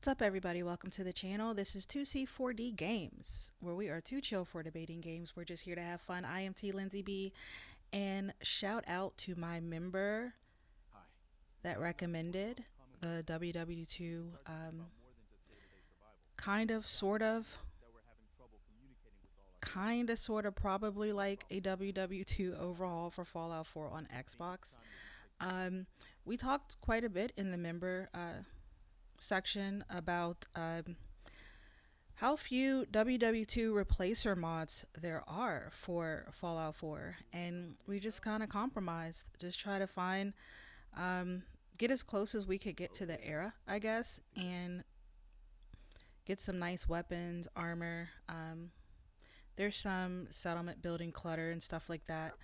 up, everybody? Welcome to the channel. This is 2C4D Games, where we are too chill for debating games. We're just here to have fun. I am T Lindsay B, and shout out to my member that recommended the WW2 sort of, probably like a WW2 overhaul for Fallout 4 on Xbox. We talked quite a bit in the member section about how few WW2 replacer mods there are for Fallout 4, and we just kind of compromised, just try to find get as close as we could get to the era, I guess, and get some nice weapons, armor. There's some settlement building clutter and stuff like that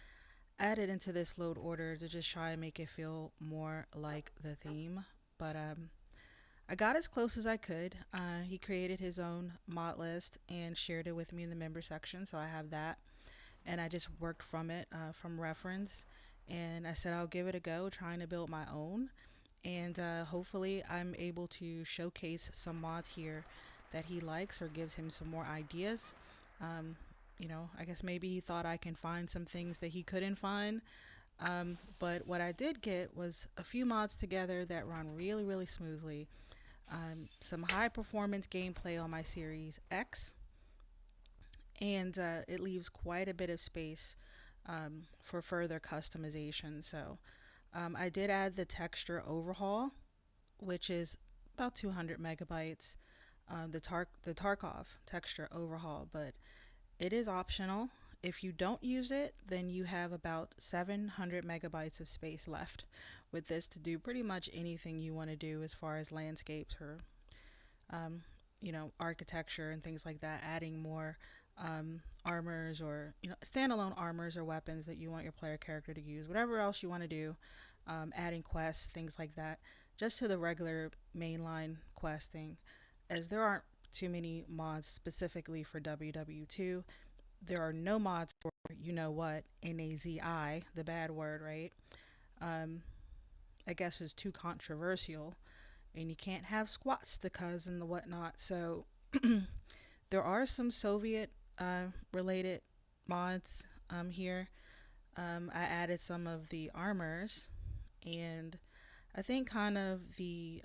added into this load order to just try and make it feel more like the theme. But I got as close as I could. He created his own mod list and shared it with me in the member section, so I have that. And I just worked from it, from reference. And I said I'll give it a go, trying to build my own. And hopefully I'm able to showcase some mods here that he likes or gives him some more ideas. You know, I guess maybe he thought I can find some things that he couldn't find. But what I did get was a few mods together that run really, really smoothly. Some high performance gameplay on my Series X, and it leaves quite a bit of space for further customization. So I did add the texture overhaul, which is about 200 megabytes, the Tarkov texture overhaul, but it is optional. If you don't use it, then you have about 700 megabytes of space left with this to do pretty much anything you want to do as far as landscapes or, you know, architecture and things like that, adding more armors or, you know, standalone armors or weapons that you want your player character to use, whatever else you want to do, adding quests, things like that, just to the regular mainline questing, as there aren't too many mods specifically for WW2. There are no mods for, you know what, NAZI, the bad word, right? I guess is too controversial, and you can't have squat stickers and the whatnot. So there are some Soviet related mods here. I added some of the armors, and I think kind of the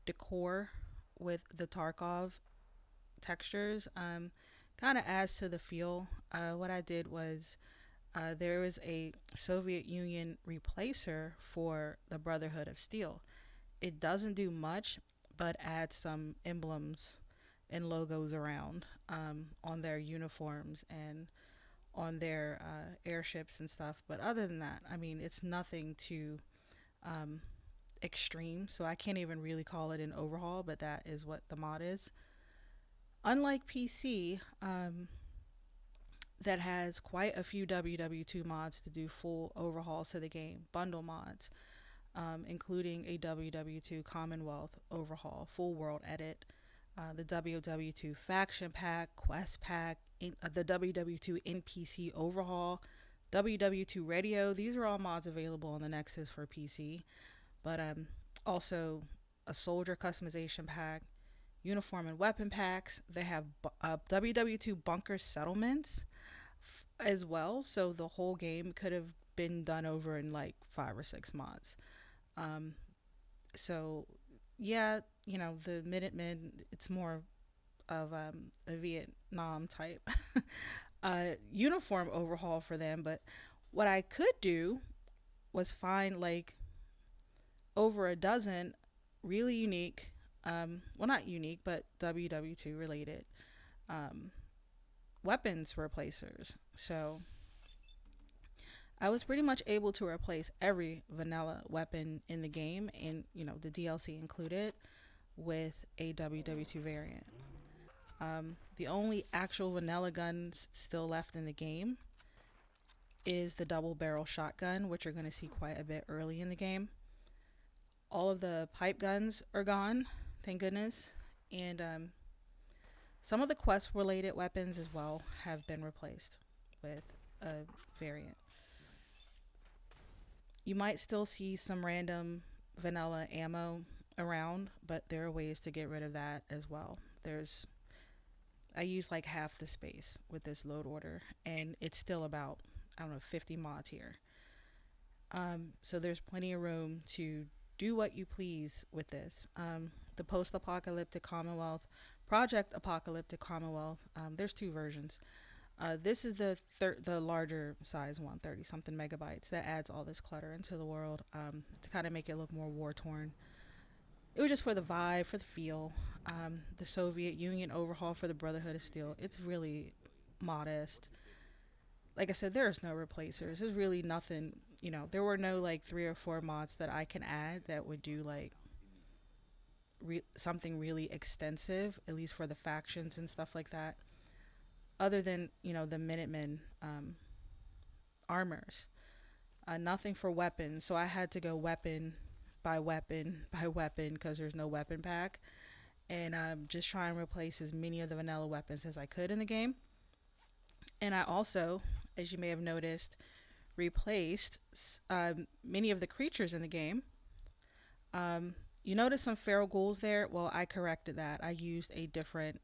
decor with the Tarkov textures kind of adds to the feel. What I did was there was a Soviet Union replacer for the Brotherhood of Steel. It doesn't do much, but adds some emblems and logos around on their uniforms and on their airships and stuff. But other than that, I mean, it's nothing too extreme, so I can't even really call it an overhaul, but that is what the mod is. Unlike P.C, that has quite a few WW2 mods to do full overhauls to the game, bundle mods, including a WW2 Commonwealth overhaul, full world edit, the WW2 faction pack, quest pack, the WW2 NPC overhaul, WW2 radio. These are all mods available on the Nexus for PC, but also a soldier customization pack, uniform and weapon packs. They have WW2 bunker settlements as well, so the whole game could have been done over in like 5 or 6 mods. So yeah, you know, the Minutemen, it's more of a Vietnam type uniform overhaul for them. But what I could do was find like over a dozen really unique, well, not unique, but WW2 related weapons replacers. So I was pretty much able to replace every vanilla weapon in the game, and you know, the DLC included, with a WW2 variant. The only actual vanilla guns still left in the game is the double barrel shotgun, which you're going to see quite a bit early in the game. All of the pipe guns are gone, thank goodness, and some of the quest related weapons as well have been replaced with a variant. You might still see some random vanilla ammo around, but there are ways to get rid of that as well. I use like half the space with this load order, and it's still about, I don't know, 50 mods here. So there's plenty of room to do what you please with this. The post-apocalyptic Commonwealth, Project Apocalyptic Commonwealth. There's two versions. This is the larger size one, 30 something megabytes, that adds all this clutter into the world, to kind of make it look more war torn. It was just for the vibe, for the feel. The Soviet Union overhaul for the Brotherhood of Steel. It's really modest. Like I said, there's no replacers. There's really nothing. There were no like 3 or 4 mods that I can add that would do like something really extensive, at least for the factions and stuff like that. Other than the Minutemen armors, nothing for weapons. So I had to go weapon by weapon by weapon because there's no weapon pack, and just try and replace as many of the vanilla weapons as I could in the game. And I also, as you may have noticed, replaced many of the creatures in the game. You notice some feral ghouls there. Well, I corrected that. I used a different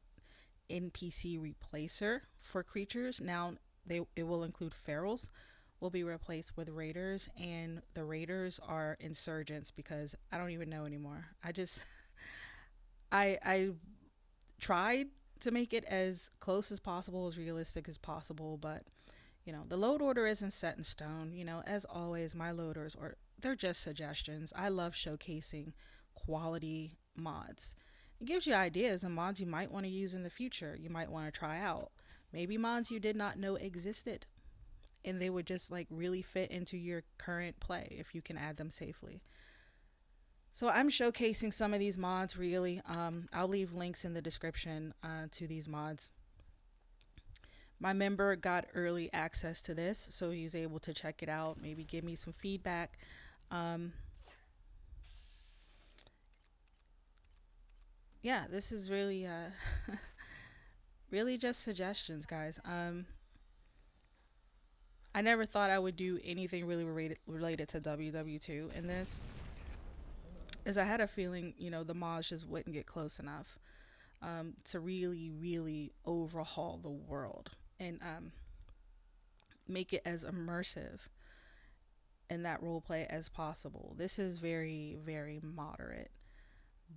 NPC replacer for creatures. Now it will include ferals. Will be replaced with raiders, and the raiders are insurgents because I don't even know anymore. I tried to make it as close as possible, as realistic as possible, but the load order isn't set in stone. As always, my loaders they're just suggestions. I love showcasing quality mods. It gives you ideas and mods you might want to use in the future. You might want to try out. Maybe mods you did not know existed, and they would just like really fit into your current play if you can add them safely. So I'm showcasing some of these mods really. I'll leave links in the description to these mods. My member got early access to this, so he's able to check it out, maybe give me some feedback. Yeah, this is really really just suggestions, guys. I never thought I would do anything really related to WW2 in this, as I had a feeling, the mods just wouldn't get close enough to really, really overhaul the world and make it as immersive in that roleplay as possible. This is very, very moderate,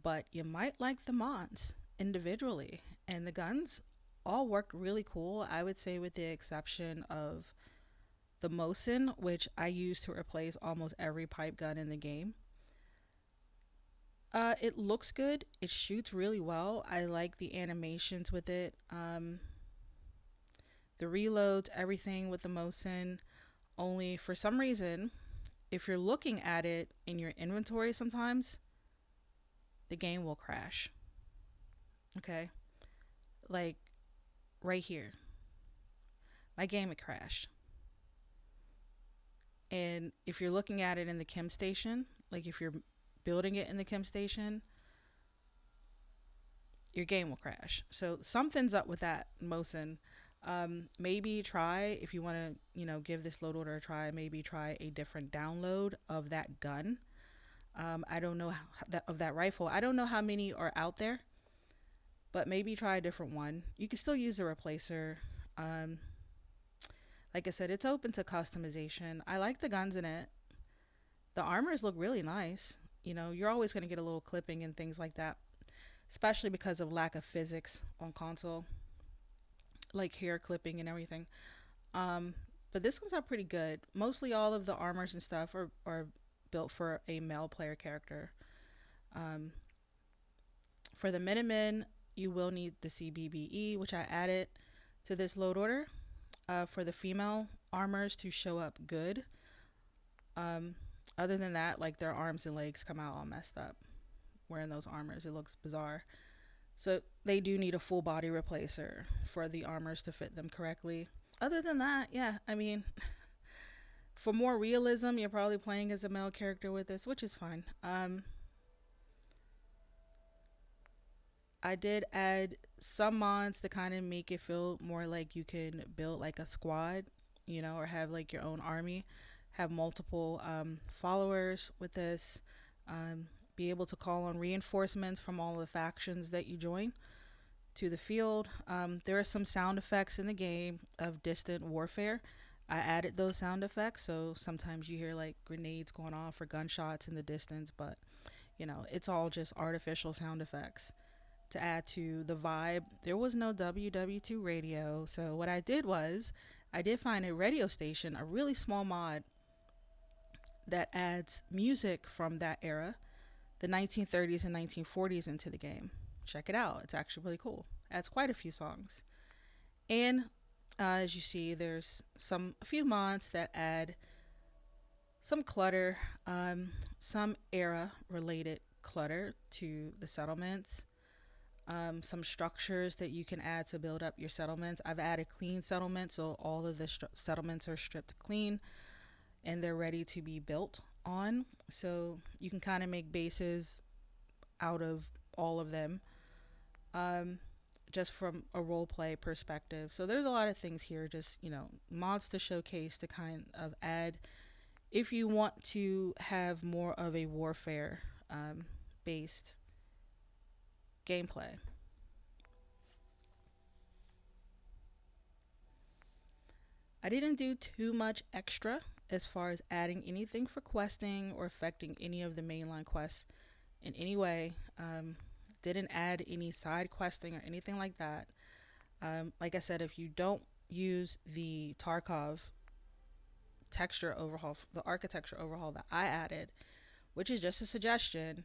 but you might like the mods individually, and the guns all worked really cool. I would say, with the exception of the Mosin, which I use to replace almost every pipe gun in the game. It looks good. It shoots really well. I like the animations with it. The reloads, everything with the Mosin. Only for some reason, if you're looking at it in your inventory sometimes, the game will crash. Okay? Like, right here. My game had crashed. And if you're looking at it in the chem station, like if you're building it in the chem station, your game will crash. So something's up with that, Mosin. Maybe try, if you want to, give this load order a try, maybe try a different download of that gun. I don't know of that rifle. I don't know how many are out there, but maybe try a different one. You can still use a replacer. Like I said, it's open to customization. I like the guns in it. The armors look really nice. You're always going to get a little clipping and things like that, especially because of lack of physics on console, like hair clipping and everything. But this comes out pretty good. Mostly all of the armors and stuff are built for a male player character. For the Minutemen, you will need the CBBE, which I added to this load order. For the female armors to show up good. Other than that, like, their arms and legs come out all messed up wearing those armors. It looks bizarre. So they do need a full body replacer for the armors to fit them correctly. Other than that, yeah, I mean, for more realism, you're probably playing as a male character with this, which is fine. I did add some mods to kind of make it feel more like you can build like a squad, or have like your own army, have multiple followers with this. be able to call on reinforcements from all the factions that you join to the field. There are some sound effects in the game of distant warfare. I added those sound effects, so sometimes you hear like grenades going off or gunshots in the distance, but it's all just artificial sound effects to add to the vibe. There was no WW2 radio, so what I did was I did find a radio station, a really small mod that adds music from that era, the 1930s and 1940s, into the game. Check it out. It's actually really cool. Adds quite a few songs. And as you see, there's a few mods that add some clutter, some era related clutter to the settlements, some structures that you can add to build up your settlements. I've added clean settlements, so all of the settlements are stripped clean and they're ready to be built on. So you can kind of make bases out of all of them, just from a role play perspective. So there's a lot of things here, just mods to showcase, to kind of add if you want to have more of a warfare based gameplay. I didn't do too much extra as far as adding anything for questing or affecting any of the mainline quests in any way. Didn't add any side questing or anything like that. Like I said, if you don't use the Tarkov texture overhaul, the architecture overhaul that I added, which is just a suggestion,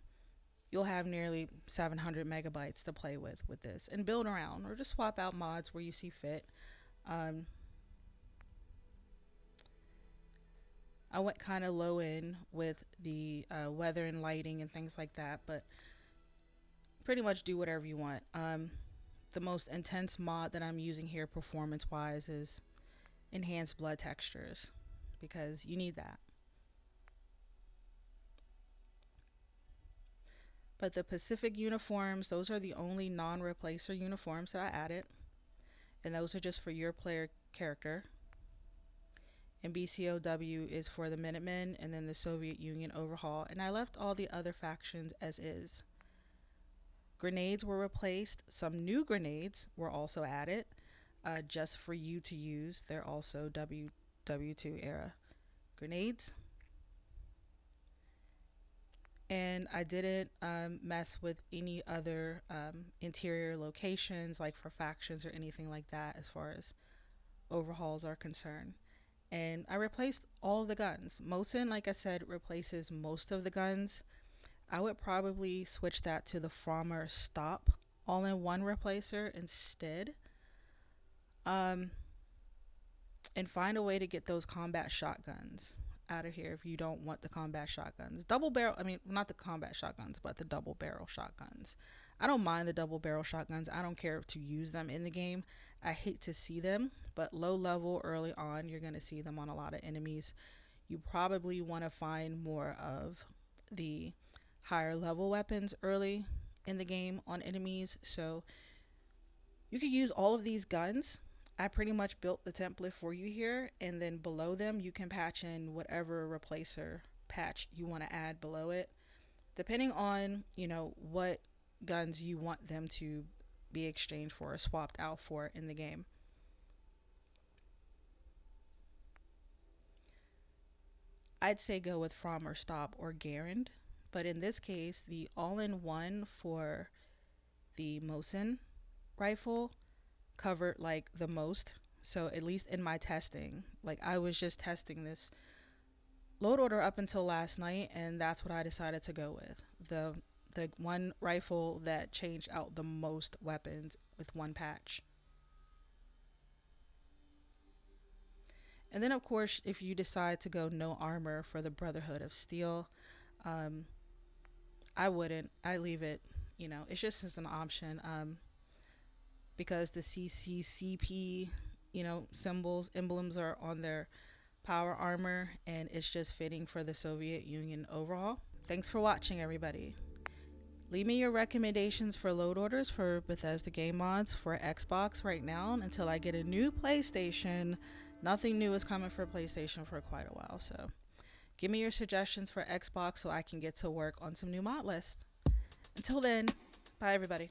you'll have nearly 700 megabytes to play with this and build around, or just swap out mods where you see fit. I went kind of low in with the weather and lighting and things like that, but pretty much do whatever you want. The most intense mod that I'm using here performance wise is enhanced blood textures, because you need that. But the Pacific uniforms, those are the only non-replacer uniforms that I added, and those are just for your player character. And BOCW is for the Minutemen, and then the Soviet Union overhaul, and I left all the other factions as is. Grenades were replaced. Some new grenades were also added, just for you to use. They're also WW2 era grenades. And I didn't mess with any other interior locations, like for factions or anything like that, as far as overhauls are concerned. And I replaced all of the guns. Mosin, like I said, replaces most of the guns. I would probably switch that to the Frommer Stop all-in-one replacer instead. And find a way to get those combat shotguns out of here if you don't want the combat shotguns. Double barrel, I mean, not the combat shotguns, but the double barrel shotguns. I don't mind the double barrel shotguns. I don't care to use them in the game. I hate to see them, but low level early on, you're going to see them on a lot of enemies. You probably want to find more of the higher level weapons early in the game on enemies. So you could use all of these guns. I pretty much built the template for you here, and then below them you can patch in whatever replacer patch you want to add below it, depending on what guns you want them to be exchanged for or swapped out for in the game. I'd say go with Frommer Stop or Garand, but in this case the all-in-one for the Mosin rifle covered like the most. So at least in my testing, like I was just testing this load order up until last night, and that's what I decided to go with. The one rifle that changed out the most weapons with one patch. And then of course, if you decide to go no armor for the Brotherhood of Steel, I wouldn't. I leave it. It's just as an option. Because the CCCP, emblems are on their power armor, and it's just fitting for the Soviet Union overhaul. Thanks for watching, everybody. Leave me your recommendations for load orders for Bethesda game mods for Xbox right now until I get a new PlayStation. Nothing new is coming for PlayStation for quite a while, so Give me your suggestions for Xbox so I can get to work on some new mod lists. Until then, bye everybody.